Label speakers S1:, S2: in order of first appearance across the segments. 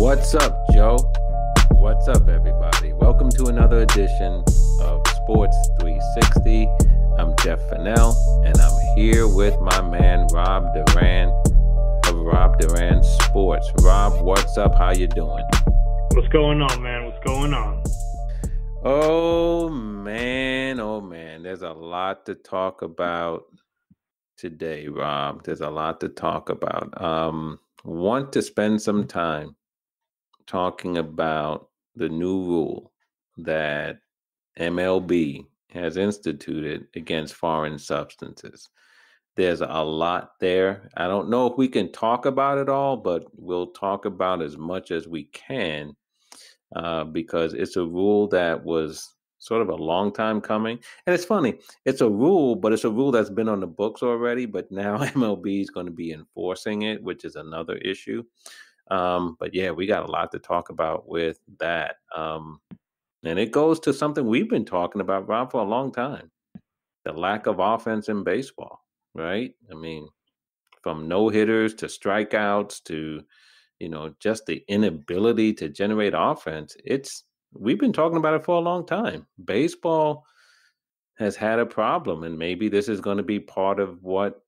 S1: What's up, Joe? What's up, everybody? Welcome to another edition of Sports 360. I'm Jeff Fannell, and I'm here with my man, Rob Duran of Rob Duran Sports. Rob, what's up? How you doing?
S2: What's going on, man? What's going on?
S1: Oh, man. There's a lot to talk about today, Rob. There's a lot to talk about. Want to spend some time talking about the new rule that MLB has instituted against foreign substances. There's a lot there. I don't know if we can talk about it all, but we'll talk about as much as we can because it's a rule that was sort of a long time coming. And it's funny, it's a rule, but it's a rule that's been on the books already, but now MLB is going to be enforcing it, which is another issue. But yeah, we got a lot to talk about with that. And it goes to something we've been talking about, Rob, for a long time. The lack of offense in baseball, right? I mean, from no-hitters to strikeouts to, just the inability to generate offense. We've been talking about it for a long time. Baseball has had a problem, and maybe this is going to be part of what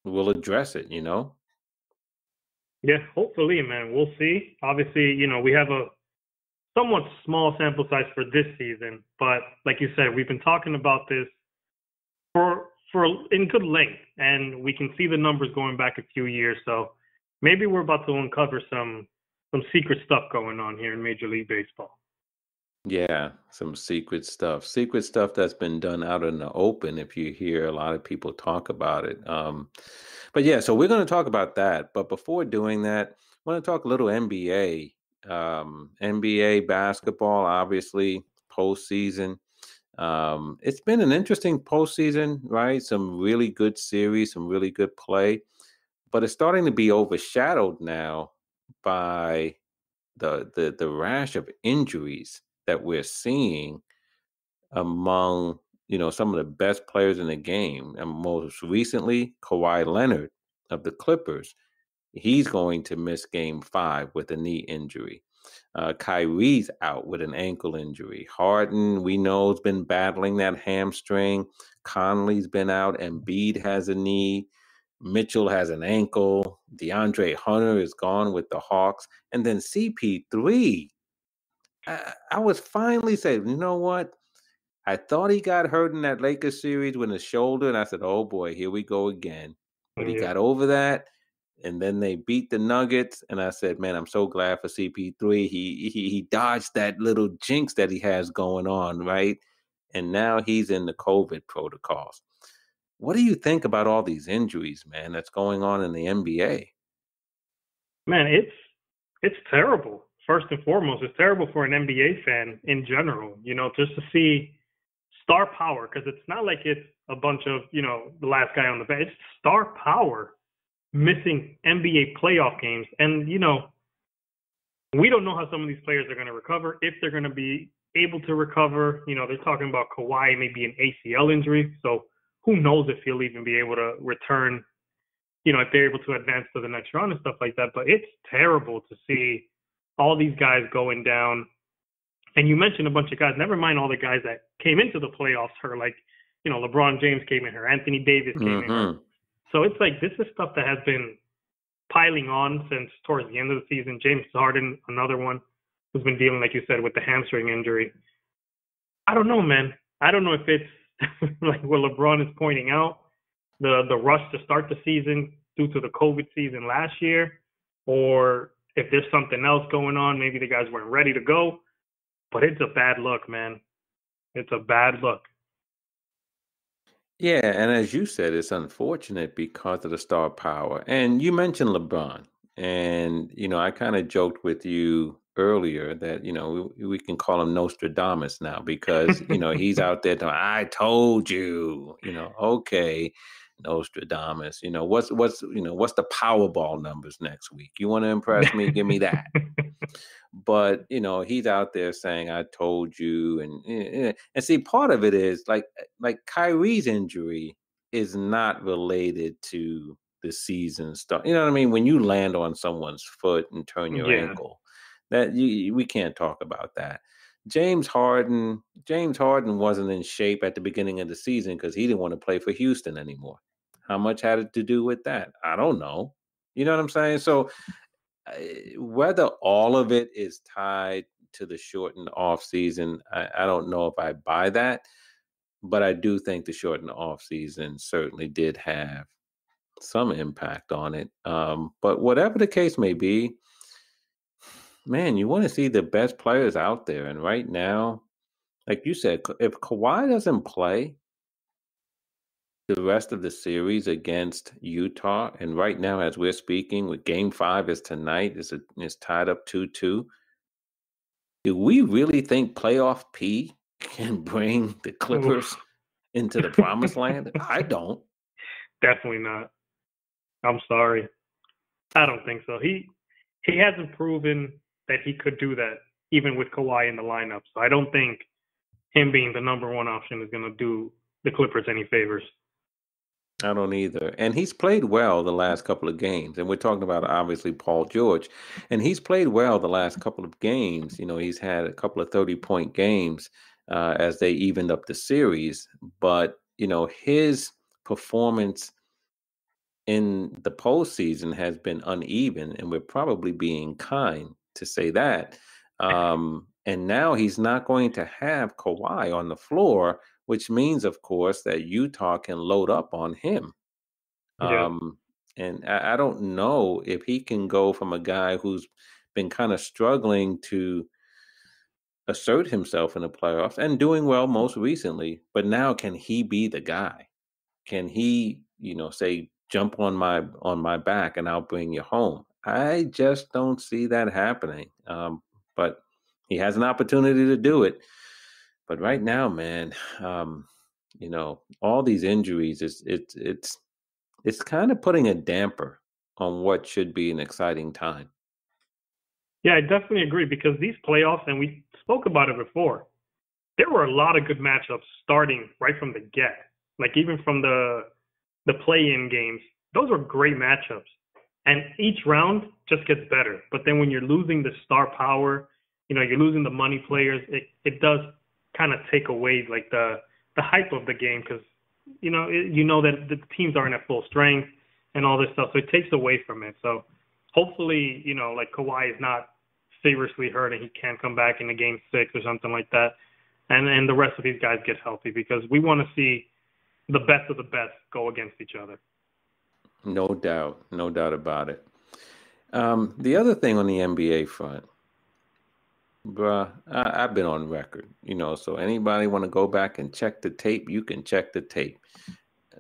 S1: will address it,
S2: Yeah, hopefully, man. We'll see. Obviously, we have a somewhat small sample size for this season, but like you said, we've been talking about this for in good length, and we can see the numbers going back a few years. So maybe we're about to uncover some secret stuff going on here in Major League Baseball.
S1: Yeah, some secret stuff. Secret stuff that's been done out in the open if you hear a lot of people talk about it. But yeah, so we're going to talk about that. But before doing that, I want to talk a little NBA. NBA basketball, obviously, postseason. It's been an interesting postseason, right? Some really good series, some really good play. But it's starting to be overshadowed now by the rash of injuries that we're seeing among some of the best players in the game, and most recently Kawhi Leonard of the Clippers. He's going to miss Game 5 with a knee injury. Kyrie's out with an ankle injury. Harden, we know, has been battling that hamstring. Conley's been out. Embiid has a knee. Mitchell has an ankle. DeAndre Hunter is gone with the Hawks. And then CP3, I was finally saying, you know what? I thought he got hurt in that Lakers series with his shoulder, and I said, oh boy, here we go again. But he got over that, and then they beat the Nuggets, and I said, man, I'm so glad for CP3. He dodged that little jinx that he has going on, right? And now he's in the COVID protocols. What do you think about all these injuries, man, that's going on in the NBA?
S2: Man, it's terrible. First and foremost, it's terrible for an NBA fan in general, just to see star power, because it's not like it's a bunch of, the last guy on the bench. It's star power missing NBA playoff games. And, we don't know how some of these players are going to recover, if they're going to be able to recover. They're talking about Kawhi, maybe an ACL injury. So who knows if he'll even be able to return, if they're able to advance to the next round and stuff like that. But it's terrible to see all these guys going down. And you mentioned a bunch of guys, never mind all the guys that came into the playoffs hurt, like, LeBron James came in hurt, Anthony Davis came in hurt. So it's like, this is stuff that has been piling on since towards the end of the season. James Harden, another one who's been dealing, like you said, with the hamstring injury. I don't know, man. I don't know if it's like what LeBron is pointing out, the rush to start the season due to the COVID season last year, or if there's something else going on. Maybe the guys weren't ready to go. But it's a bad look, man. It's a bad look.
S1: Yeah, and as you said, it's unfortunate because of the star power. And you mentioned LeBron. And, I kind of joked with you earlier that, we can call him Nostradamus now because, he's out there telling, I told you, okay, Nostradamus, what's the Powerball numbers next week? You want to impress me? Give me that. But he's out there saying, I told you. And see, part of it is like Kyrie's injury is not related to the season start. You know what I mean? When you land on someone's foot and turn your
S2: Yeah.
S1: ankle, we can't talk about that. James Harden wasn't in shape at the beginning of the season because he didn't want to play for Houston anymore. How much had it to do with that? I don't know. You know what I'm saying? So whether all of it is tied to the shortened off season, I don't know if I buy that, but I do think the shortened off season certainly did have some impact on it. But whatever the case may be, man, you want to see the best players out there. And right now, like you said, if Kawhi doesn't play the rest of the series against Utah, and right now, as we're speaking, with Game 5 is tonight, is tied up 2-2. Do we really think playoff P can bring the
S2: Oof.
S1: Clippers into the promised land? I don't.
S2: Definitely not. I'm sorry. I don't think so. He hasn't proven that he could do that, even with Kawhi in the lineup. So I don't think him being the number one option is going to do the Clippers any favors.
S1: I don't either. And he's played well the last couple of games. And we're talking about, obviously, Paul George. And he's played well the last couple of games. You know, he's had a couple of 30-point games as they evened up the series. But, you know, his performance in the postseason has been uneven. And we're probably being kind to say that. And now he's not going to have Kawhi on the floor, which means, of course, that Utah can load up on him.
S2: Yeah.
S1: And I don't know if he can go from a guy who's been kind of struggling to assert himself in the playoffs and doing well most recently, but now can he be the guy? Can he, you know, say, jump on my back and I'll bring you home? I just don't see that happening. But he has an opportunity to do it. But right now, man, you know, all these injuries, it's kind of putting a damper on what should be an exciting time.
S2: Yeah, I definitely agree because these playoffs, and we spoke about it before, there were a lot of good matchups starting right from the get. Like even from the play-in games, those were great matchups. And each round just gets better. But then when you're losing the star power, you know, you're losing the money players, it does kind of take away like the hype of the game because, you know that the teams aren't at full strength and all this stuff. So it takes away from it. So hopefully, you know, like Kawhi is not seriously hurt and he can come back in a game 6 or something like that. And the rest of these guys get healthy because we want to see the best of the best go against each other.
S1: No doubt about it. The other thing on the NBA front, bruh, I've been on record, you know, so anybody want to go back and check the tape, you can check the tape.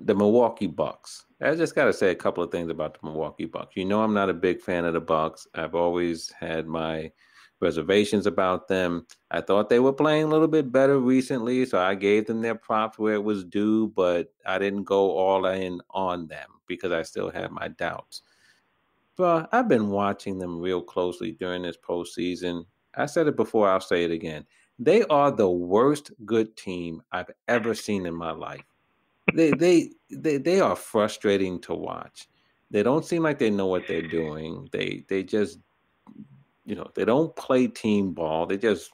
S1: The Milwaukee Bucks. I just got to say a couple of things about the Milwaukee Bucks. You know, I'm not a big fan of the Bucks. I've always had my reservations about them. I thought they were playing a little bit better recently, so I gave them their props where it was due, but I didn't go all in on them because I still had my doubts. But I've been watching them real closely during this postseason. I said it before, I'll say it again. They are the worst good team I've ever seen in my life. They are frustrating to watch. They don't seem like they know what they're doing. They just, you know, they don't play team ball. They just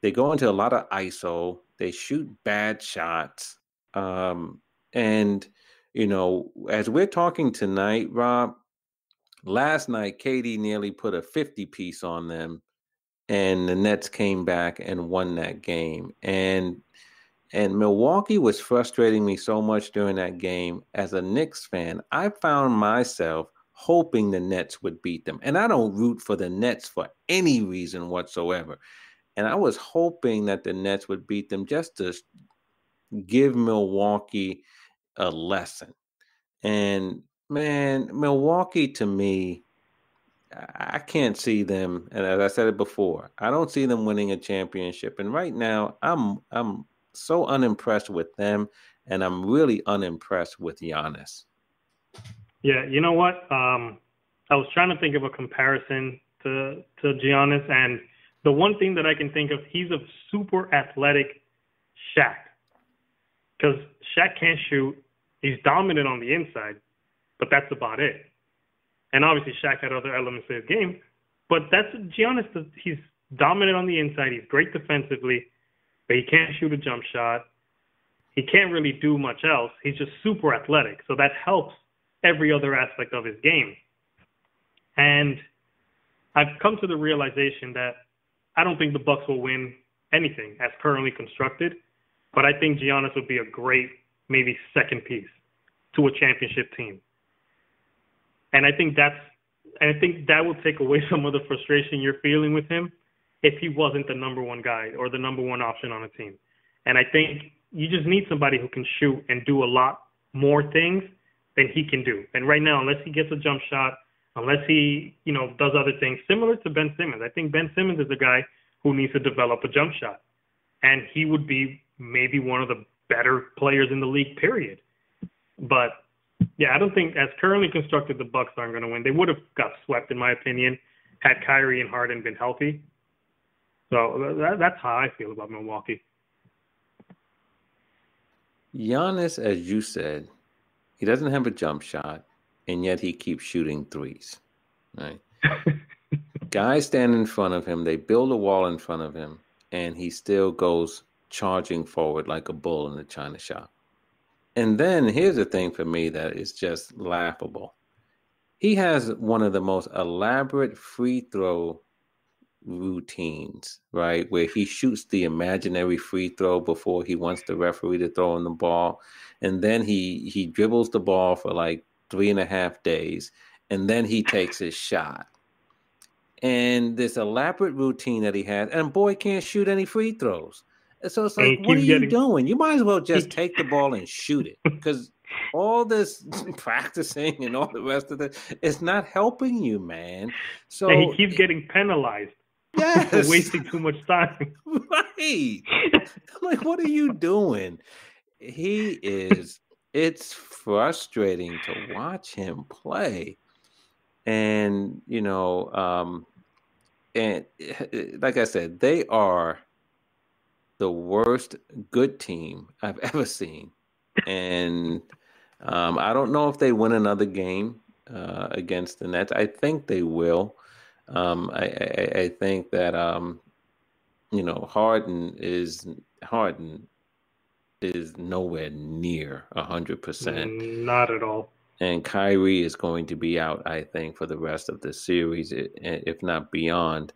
S1: they go into a lot of ISO. They shoot bad shots. And you know, as we're talking tonight, Rob, last night KD nearly put a 50 piece on them, and the Nets came back and won that game. And Milwaukee was frustrating me so much during that game. As a Knicks fan, I found myself hoping the Nets would beat them. And I don't root for the Nets for any reason whatsoever. And I was hoping that the Nets would beat them just to give Milwaukee a lesson. And man, Milwaukee to me, I can't see them. And as I said it before, I don't see them winning a championship. And right now, I'm so unimpressed with them, and I'm really unimpressed with Giannis.
S2: Yeah, you know what? I was trying to think of a comparison to Giannis, and the one thing that I can think of, he's a super athletic Shaq. Because Shaq can't shoot, He's dominant on the inside, but that's about it. And obviously Shaq had other elements of his game, but that's Giannis. He's dominant on the inside. He's great defensively, but he can't shoot a jump shot. He can't really do much else. He's just super athletic, so that helps every other aspect of his game. And I've come to the realization that I don't think the Bucks will win anything as currently constructed, but I think Giannis would be a great, maybe second piece to a championship team. And I think that will take away some of the frustration you're feeling with him if he wasn't the number one guy or the number one option on a team. And I think you just need somebody who can shoot and do a lot more things than he can do. And right now, unless he gets a jump shot, unless he, does other things similar to Ben Simmons, I think Ben Simmons is a guy who needs to develop a jump shot. And he would be maybe one of the better players in the league, period. But yeah, I don't think, as currently constructed, the Bucks aren't going to win. They would have got swept, in my opinion, had Kyrie and Harden been healthy. So that's how I feel about Milwaukee.
S1: Giannis, as you said, he doesn't have a jump shot, and yet he keeps shooting threes. Right? Guys stand in front of him. They build a wall in front of him, and he still goes charging forward like a bull in the china shop. And then here's the thing for me that is just laughable. He has one of the most elaborate free throw routines, right? Where he shoots the imaginary free throw before he wants the referee to throw in the ball. And then he dribbles the ball for like 3.5 days. And then he takes his shot. And this elaborate routine that he has, and boy can't shoot any free throws. So it's like, what are you doing? You might as well just take the ball and shoot it, because all this practicing and all the rest of it is not helping you, man. So
S2: and he keeps getting penalized.
S1: Yes.
S2: For wasting too much time.
S1: Right. Like, what are you doing? It's frustrating to watch him play. And, and like I said, they are the worst good team I've ever seen. And I don't know if they win another game against the Nets. I think they will. I think that Harden is nowhere near 100%.
S2: Not at all.
S1: And Kyrie is going to be out, I think, for the rest of the series, if not beyond.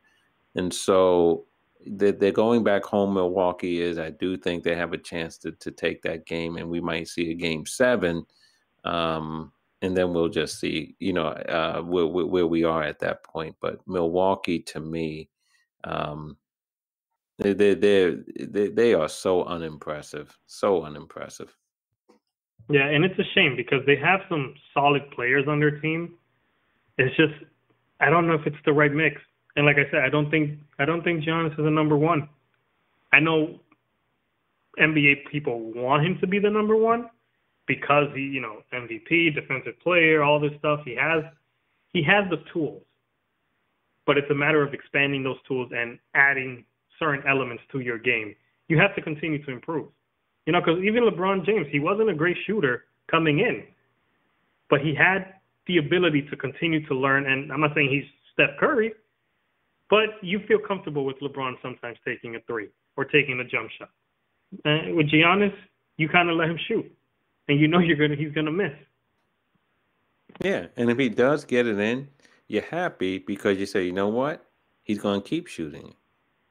S1: And so they're going back home. Milwaukee is. I do think they have a chance to take that game, and we might see a game 7. And then we'll just see, where we are at that point. But Milwaukee, to me, they are so unimpressive,
S2: Yeah, and it's a shame because they have some solid players on their team. It's just, I don't know if it's the right mix. And like I said, I don't think Giannis is a number one. I know NBA people want him to be the number one because he, MVP, defensive player, all this stuff. He has the tools, but it's a matter of expanding those tools and adding certain elements to your game. You have to continue to improve. Because even LeBron James, he wasn't a great shooter coming in, but he had the ability to continue to learn. And I'm not saying he's Steph Curry, but you feel comfortable with LeBron sometimes taking a three or taking a jump shot. With Giannis, you kind of let him shoot, and he's gonna miss.
S1: Yeah, and if he does get it in, you're happy because you say, you know what, he's going to keep shooting.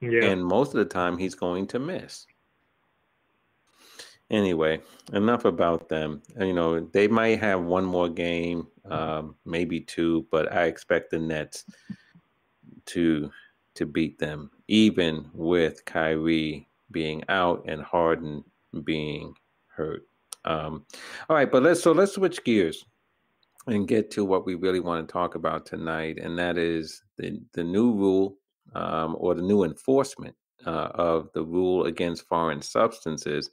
S1: Yeah. And most of the time, he's going to miss. Anyway, enough about them. They might have one more game, maybe 2, but I expect the Nets to beat them, even with Kyrie being out and Harden being hurt. All right, but let's switch gears and get to what we really want to talk about tonight, and that is the new rule or the new enforcement of the rule against foreign substances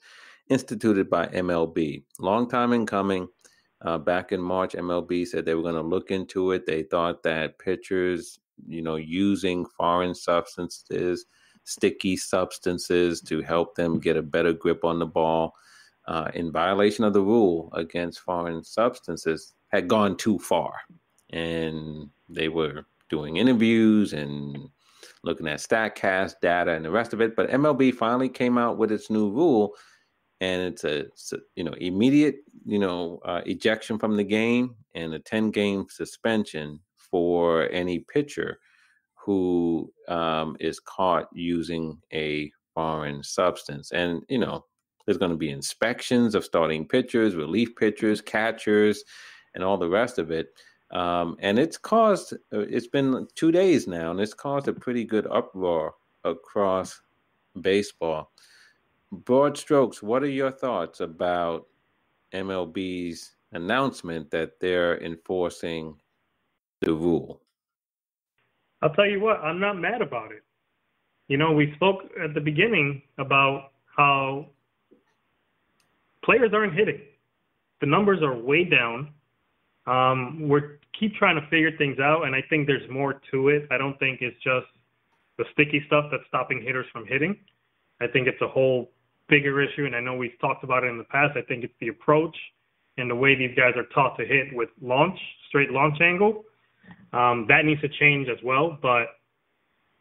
S1: instituted by MLB. Long time in coming. Back in March, MLB said they were going to look into it. They thought that pitchers, using foreign substances, sticky substances to help them get a better grip on the ball, in violation of the rule against foreign substances had gone too far. And they were doing interviews and looking at StatCast data and the rest of it. But MLB finally came out with its new rule, and it's a immediate ejection from the game and a 10-game suspension for any pitcher who is caught using a foreign substance. And there's going to be inspections of starting pitchers, relief pitchers, catchers, and all the rest of it. And it's been 2 days now, and it's caused a pretty good uproar across baseball. Broad strokes, what are your thoughts about MLB's announcement that they're enforcing the rule?
S2: I'll tell you what, I'm not mad about it. We spoke at the beginning about how players aren't hitting. The numbers are way down. We're keep trying to figure things out, and I think there's more to it. I don't think it's just the sticky stuff that's stopping hitters from hitting. I think it's a whole bigger issue, and I know we've talked about it in the past. I think it's the approach and the way these guys are taught to hit with straight launch angle. That needs to change as well. But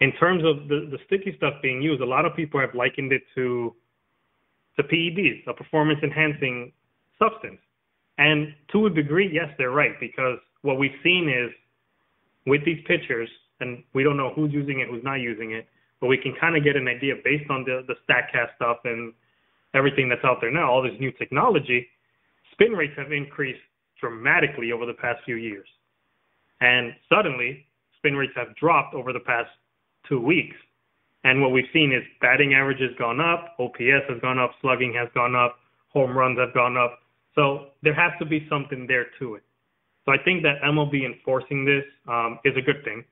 S2: in terms of the sticky stuff being used, a lot of people have likened it to PEDs, a performance-enhancing substance. And to a degree, yes, they're right, because what we've seen is with these pitchers, and we don't know who's using it, who's not using it, but we can kind of get an idea based on the StatCast stuff and everything that's out there now, all this new technology. Spin rates have increased dramatically over the past few years. And suddenly, spin rates have dropped over the past 2 weeks. And what we've seen is batting average has gone up, OPS has gone up, slugging has gone up, home runs have gone up. So there has to be something there to it. So I think that MLB enforcing this is a good thing.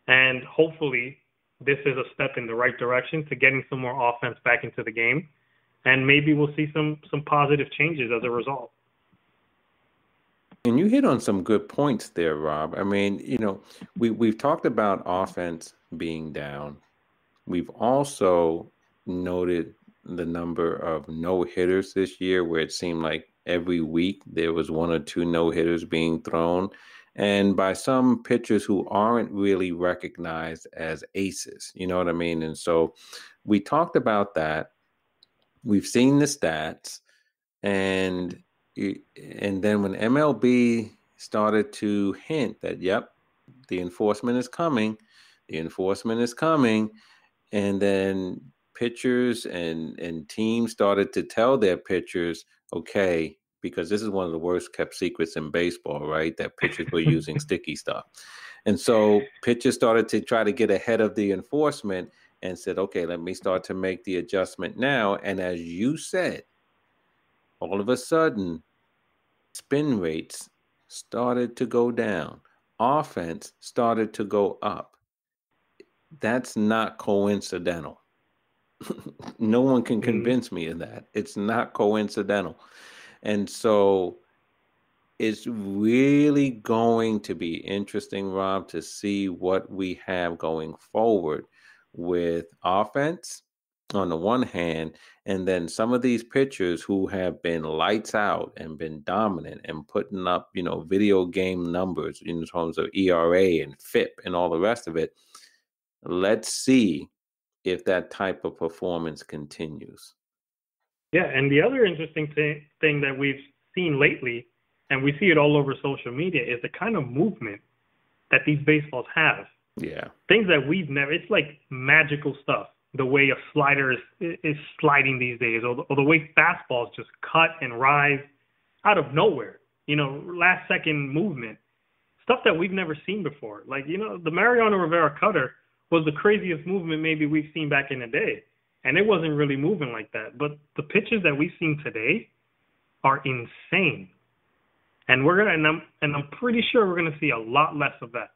S2: And hopefully this is a step in the right direction to getting some more offense back into the game. And maybe we'll see some positive changes as a result.
S1: And you hit on some good points there, Rob. I mean, we've talked about offense being down. We've also noted the number of no-hitters this year, where it seemed like every week there was one or two no-hitters being thrown, and by some pitchers who aren't really recognized as aces. You know what I mean? And so we talked about that. We've seen the stats, and then when MLB started to hint that, yep, the enforcement is coming, and then pitchers and teams started to tell their pitchers, okay, because this is one of the worst kept secrets in baseball, right? That pitchers were using sticky stuff. And so pitchers started to try to get ahead of the enforcement and said, okay, let me start to make the adjustment now. And as you said, all of a sudden, spin rates started to go down. Offense started to go up. That's not coincidental. No one can convince me of that. It's not coincidental. And so it's really going to be interesting, Rob, to see what we have going forward with offense on the one hand, and then some of these pitchers who have been lights out and been dominant and putting up, video game numbers in terms of ERA and FIP and all the rest of it. Let's see if that type of performance continues.
S2: Yeah, and the other interesting thing that we've seen lately, and we see it all over social media, is the kind of movement that these baseballs have.
S1: Yeah.
S2: Things that we've never, it's like magical stuff. The way a slider is sliding these days, or the way fastballs just cut and rise out of nowhere. Last second movement. Stuff that we've never seen before. Like, the Mariano Rivera cutter was the craziest movement maybe we've seen back in the day. And it wasn't really moving like that. But the pitches that we've seen today are insane. And I'm pretty sure we're gonna see a lot less of that.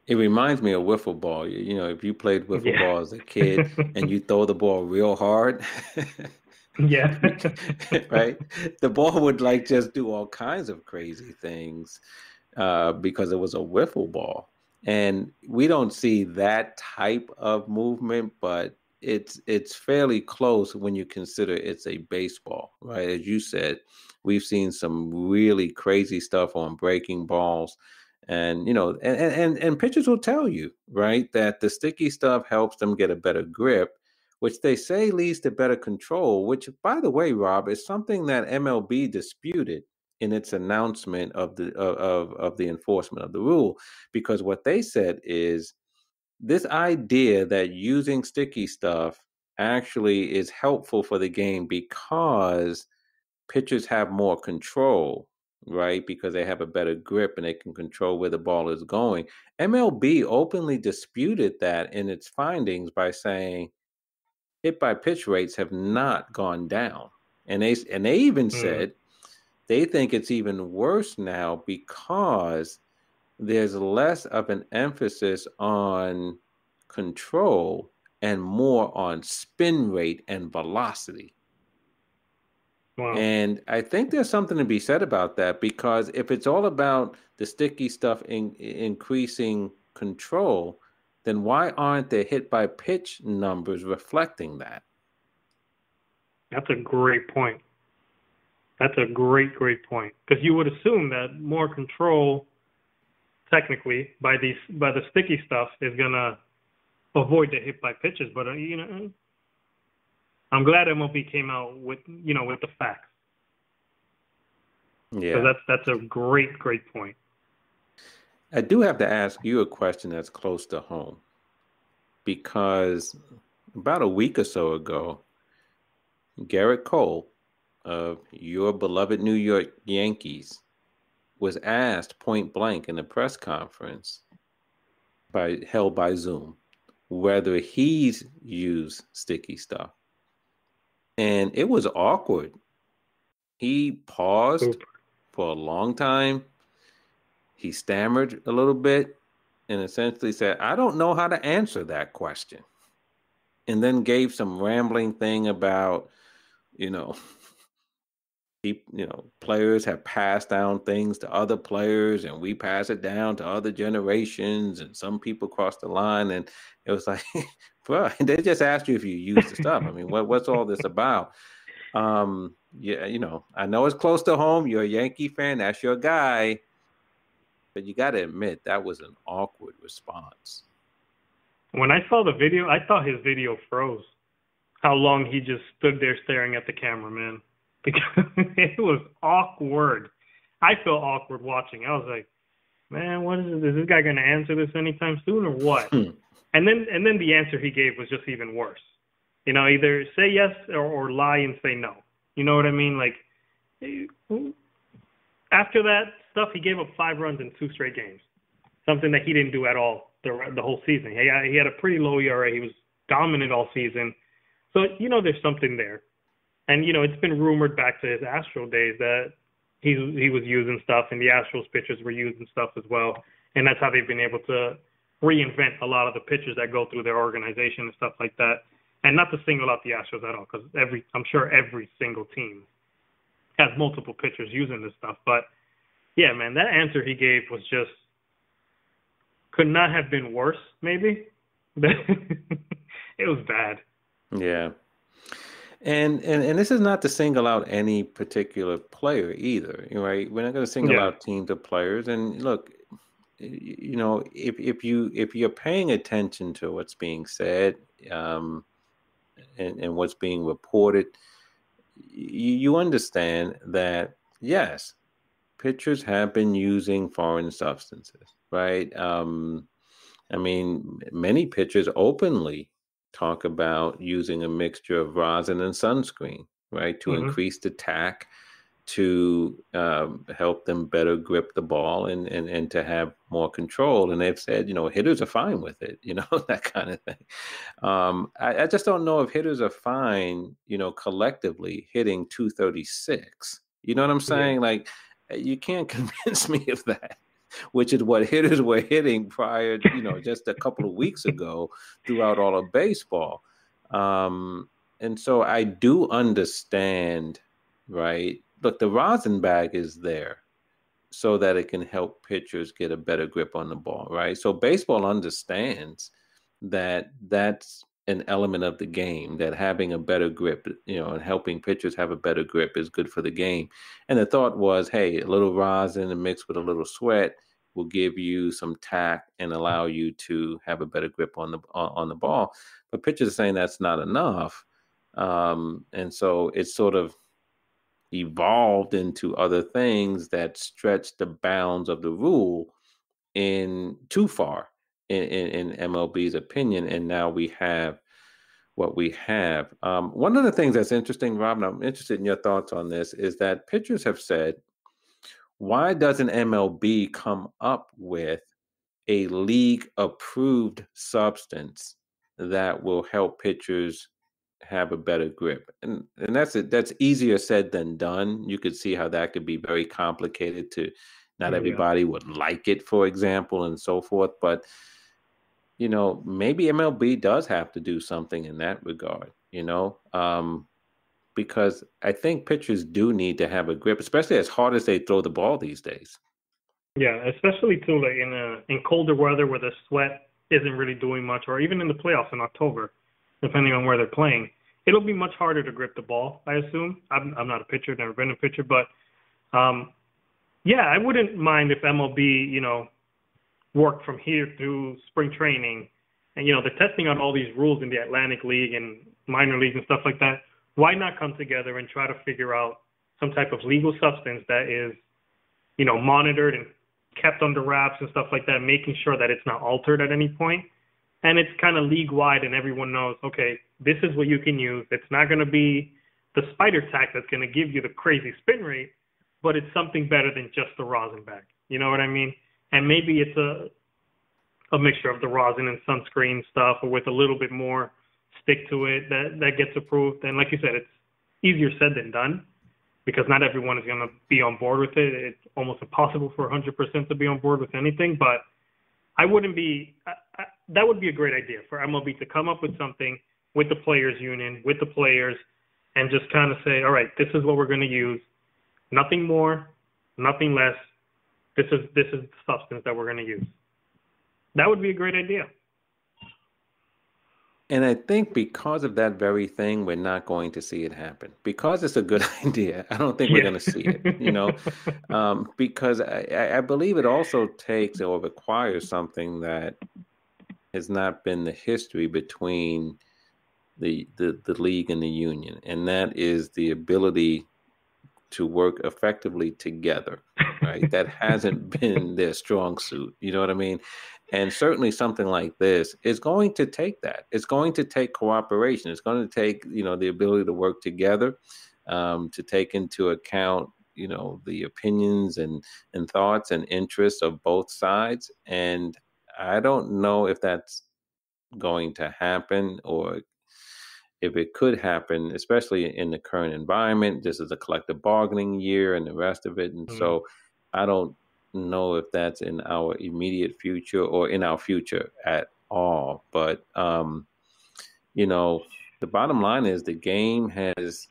S1: It reminds me of wiffle ball. If you played wiffle ball as a kid and you throw the ball real hard,
S2: yeah,
S1: right? The ball would just do all kinds of crazy things because it was a wiffle ball. And we don't see that type of movement, but it's fairly close when you consider it's a baseball, right? As you said, we've seen some really crazy stuff on breaking balls, and and pitchers will tell you, right, that the sticky stuff helps them get a better grip, which they say leads to better control. Which, by the way, Rob, is something that MLB disputed in its announcement of the enforcement of the rule, because what they said is this idea that using sticky stuff actually is helpful for the game because pitchers have more control, right? Because they have a better grip and they can control where the ball is going. MLB openly disputed that in its findings by saying hit by pitch rates have not gone down. And they even said they think it's even worse now because there's less of an emphasis on control and more on spin rate and velocity.
S2: Wow.
S1: And I think there's something to be said about that, because if it's all about the sticky stuff increasing control, then why aren't the hit by pitch numbers reflecting that?
S2: That's a great point. That's a great point. Because you would assume that more control, technically, by the sticky stuff is gonna avoid the hit by pitches. But I'm glad MLB came out with the facts.
S1: Yeah,
S2: so that's a great point.
S1: I do have to ask you a question that's close to home, because about a week or so ago, Garrett Cole of your beloved New York Yankees was asked point blank in a press conference held by Zoom whether he's used sticky stuff. And it was awkward. He paused for a long time. He stammered a little bit and essentially said, I don't know how to answer that question. And then gave some rambling thing about, players have passed down things to other players and we pass it down to other generations and some people cross the line. And it was like, bro, they just asked you if you use the stuff. I mean, what's all this about? Yeah, I know it's close to home. You're a Yankee fan. That's your guy. But you got to admit, that was an awkward response.
S2: When I saw the video, I thought his video froze. How long he just stood there staring at the camera, man. Because it was awkward. I felt awkward watching. I was like, man, what is it? Is this guy going to answer this anytime soon or what? And then the answer he gave was just even worse. Either say yes or lie and say no. You know what I mean? Like, after that stuff, he gave up 5 runs in 2 straight games. Something that he didn't do at all the whole season. He had a pretty low ERA. He was dominant all season. So, there's something there. And, it's been rumored back to his Astro days that he was using stuff, and the Astros pitchers were using stuff as well. And that's how they've been able to reinvent a lot of the pitchers that go through their organization and stuff like that. And not to single out the Astros at all, because I'm sure every single team has multiple pitchers using this stuff. But, yeah, man, that answer he gave was just could not have been worse, maybe. It was bad.
S1: Yeah. And this is not to single out any particular player either, right? We're not going to single out teams or players. And look, if you're paying attention to what's being said and what's being reported, you understand that yes, pitchers have been using foreign substances, right? I mean, many pitchers openly talk about using a mixture of rosin and sunscreen, right, to increase the tack, to help them better grip the ball and to have more control. And they've said, hitters are fine with it, that kind of thing. I just don't know if hitters are fine, collectively hitting 236. You know what I'm saying? Yeah. Like, you can't convince me of that, which is what hitters were hitting prior, just a couple of weeks ago throughout all of baseball. And so I do understand, right? Look, the rosin bag is there so that it can help pitchers get a better grip on the ball, right? So baseball understands that that's an element of the game, that having a better grip, and helping pitchers have a better grip is good for the game. And the thought was, hey, a little rosin and mixed with a little sweat will give you some tact and allow you to have a better grip on the ball. But pitchers are saying that's not enough. And so it's sort of evolved into other things that stretch the bounds of the rule in too far in MLB's opinion. And now we have what we have. One of the things that's interesting, Rob, and I'm interested in your thoughts on this, is that pitchers have said, why doesn't MLB come up with a league approved substance that will help pitchers have a better grip? And that's easier said than done. You could see how that could be very complicated. To not
S2: Yeah.
S1: everybody would like it, for example, and so forth. But maybe MLB does have to do something in that regard, because I think pitchers do need to have a grip, especially as hard as they throw the ball these days.
S2: Yeah, especially too, like in colder weather where the sweat isn't really doing much, or even in the playoffs in October, depending on where they're playing, it'll be much harder to grip the ball, I assume. I'm not a pitcher, never been a pitcher, but yeah, I wouldn't mind if MLB, worked from here through spring training, and they're testing out all these rules in the Atlantic League and minor leagues and stuff like that. Why not come together and try to figure out some type of legal substance that is, monitored and kept under wraps and stuff like that, making sure that it's not altered at any point. And it's kind of league-wide and everyone knows, okay, this is what you can use. It's not going to be the spider tack that's going to give you the crazy spin rate, but it's something better than just the rosin bag. You know what I mean? And maybe it's a mixture of the rosin and sunscreen stuff, or with a little bit more stick to it that gets approved. And like you said, it's easier said than done, because not everyone is going to be on board with it. It's almost impossible for 100% to be on board with anything. But I wouldn't be that would be a great idea for MLB to come up with something with the players union, with the players, and just kind of say, all right, this is what we're going to use. Nothing more, nothing less. This is the substance that we're going to use. That would be a great idea.
S1: And I think because of that very thing, we're not going to see it happen. Because it's a good idea, I don't think we're going to see it, because I believe it also takes or requires something that has not been the history between the league and the union, and that is the ability to work effectively together, right? That hasn't been their strong suit. You know what I mean? And certainly something like this is going to take that. It's going to take cooperation. It's going to take, the ability to work together, to take into account, the opinions and thoughts and interests of both sides. And I don't know if that's going to happen, or if it could happen, especially in the current environment. This is a collective bargaining year and the rest of it. And so I don't know if that's in our immediate future or in our future at all. But, the bottom line is the game has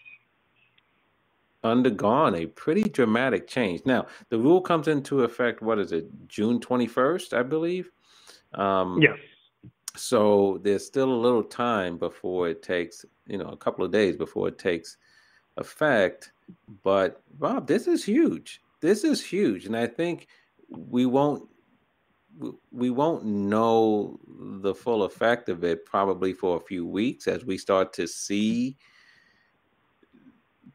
S1: undergone a pretty dramatic change. Now, the rule comes into effect, what is it, June 21st, I believe?
S2: Yes.
S1: So there's still a little time before it takes, a couple of days before it takes effect. But Rob, this is huge. This is huge. And I think we won't know the full effect of it probably for a few weeks as we start to see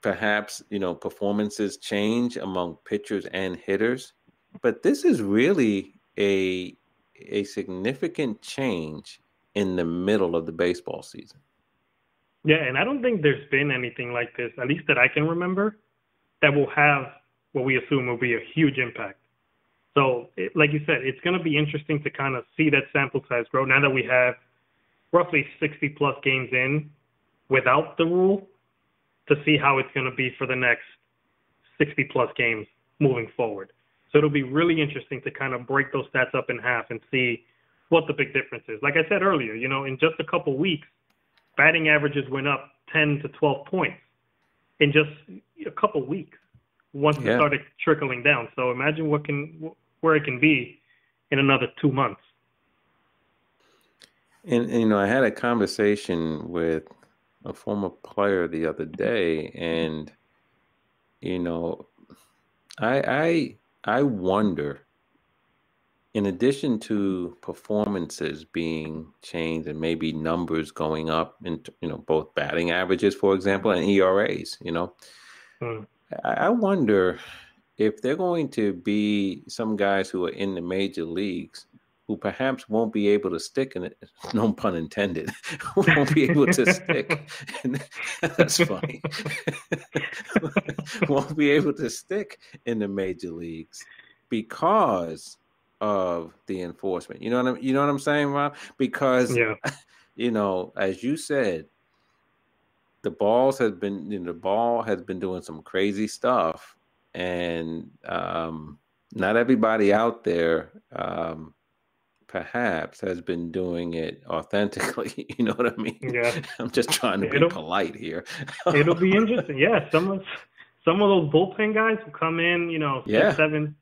S1: perhaps, performances change among pitchers and hitters. But this is really a significant change in the middle of the baseball season.
S2: Yeah, and I don't think there's been anything like this, at least that I can remember, that will have what we assume will be a huge impact. So, like you said, it's going to be interesting to kind of see that sample size grow now that we have roughly 60-plus games in without the rule, to see how it's going to be for the next 60-plus games moving forward. So it'll be really interesting to kind of break those stats up in half and see what the big difference is. Like I said earlier, in just a couple weeks, batting averages went up 10 to 12 points in just a couple weeks once it started trickling down. So imagine where it can be in another 2 months.
S1: And I had a conversation with a former player the other day, and you know, I wonder, in addition to performances being changed and maybe numbers going up in both batting averages, for example, and ERAs,
S2: Hmm.
S1: I wonder if they're going to be some guys who are in the major leagues who perhaps won't be able to stick in it, no pun intended, won't be able to stick. That's funny. Won't be able to stick in the major leagues because of the enforcement. You know what I'm saying, Rob? Because
S2: Yeah.
S1: as you said, the ball has been doing some crazy stuff, and not everybody out there perhaps has been doing it authentically. You know what I mean?
S2: Yeah.
S1: I'm just trying to be polite here.
S2: It'll be interesting. Yeah, some of those bullpen guys who come in, 6-7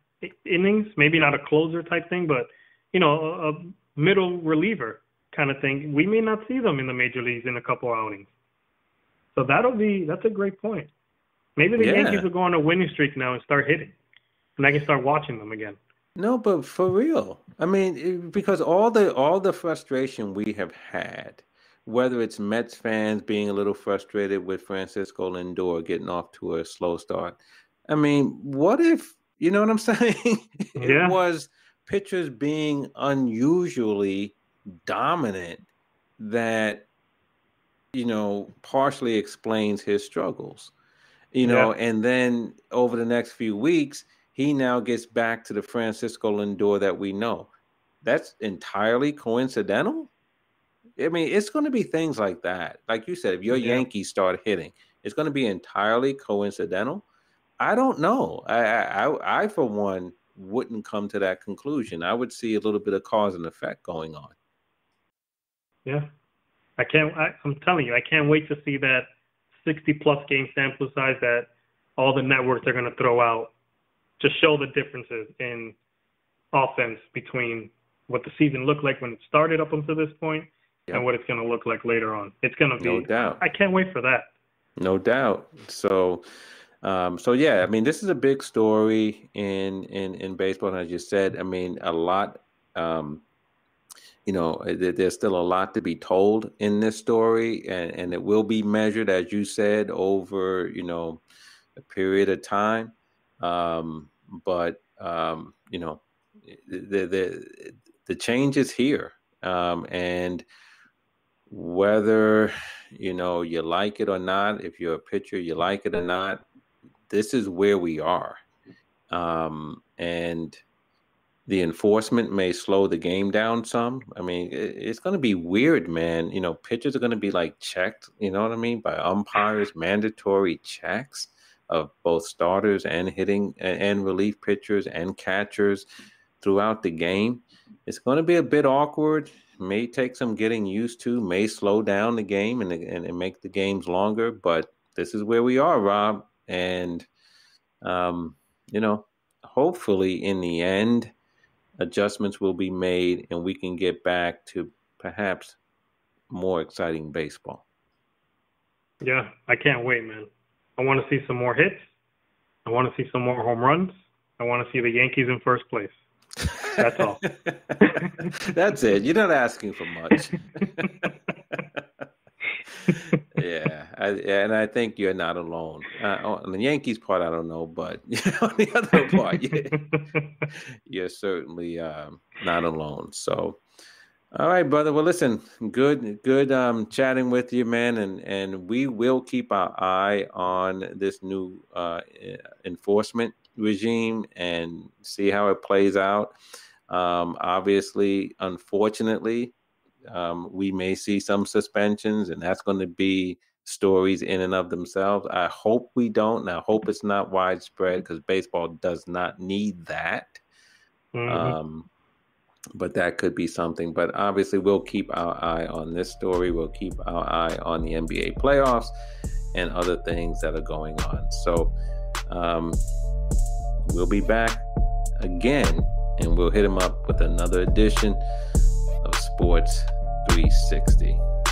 S2: innings, maybe not a closer type thing, but a middle reliever kind of thing. We may not see them in the major leagues in a couple outings. So that's a great point. Maybe the Yankees will go on a winning streak now and start hitting, and I can start watching them again.
S1: No, but for real. I mean, because all the frustration we have had, whether it's Mets fans being a little frustrated with Francisco Lindor getting off to a slow start. I mean, what if, you know what I'm saying? It was pitchers being unusually dominant that, partially explains his struggles. And then over the next few weeks, he now gets back to the Francisco Lindor that we know. That's entirely coincidental? I mean, it's going to be things like that. Like you said, if your Yankees start hitting, it's going to be entirely coincidental. I don't know. I for one, wouldn't come to that conclusion. I would see a little bit of cause and effect going on.
S2: Yeah. I'm telling you, I can't wait to see that 60-plus game sample size that all the networks are going to throw out to show the differences in offense between what the season looked like when it started up until this point and what it's going to look like later on. It's going to be,
S1: no doubt.
S2: I can't wait for that.
S1: No doubt. So yeah, I mean, this is a big story in baseball. And as you said, I mean, a lot, there's still a lot to be told in this story, and it will be measured, as you said, over, a period of time. But the change is here. And whether, you like it or not, if you're a pitcher, you like it or not, this is where we are. And the enforcement may slow the game down some. I mean, it's going to be weird, man. Pitchers are going to be like checked, you know what I mean, by umpires, mandatory checks of both starters and hitting and relief pitchers and catchers throughout the game. It's going to be a bit awkward. May take some getting used to, may slow down the game and make the games longer. But this is where we are, Rob. And, hopefully in the end, adjustments will be made and we can get back to perhaps more exciting baseball.
S2: Yeah, I can't wait, man. I want to see some more hits. I want to see some more home runs. I want to see the Yankees in first place. That's all.
S1: That's it. You're not asking for much. And I think you're not alone. On the Yankees part, I don't know, but on the other part, you're certainly not alone. So, all right, brother. Well, listen, good chatting with you, man, and we will keep our eye on this new enforcement regime and see how it plays out. Obviously, unfortunately, we may see some suspensions, and that's going to be stories in and of themselves. I hope we don't, and I hope it's not widespread because baseball does not need that. Mm-hmm. But that could be something. But obviously, we'll keep our eye on this story. We'll keep our eye on the NBA playoffs and other things that are going on. So we'll be back again, and we'll hit them up with another edition of Sports Sports360.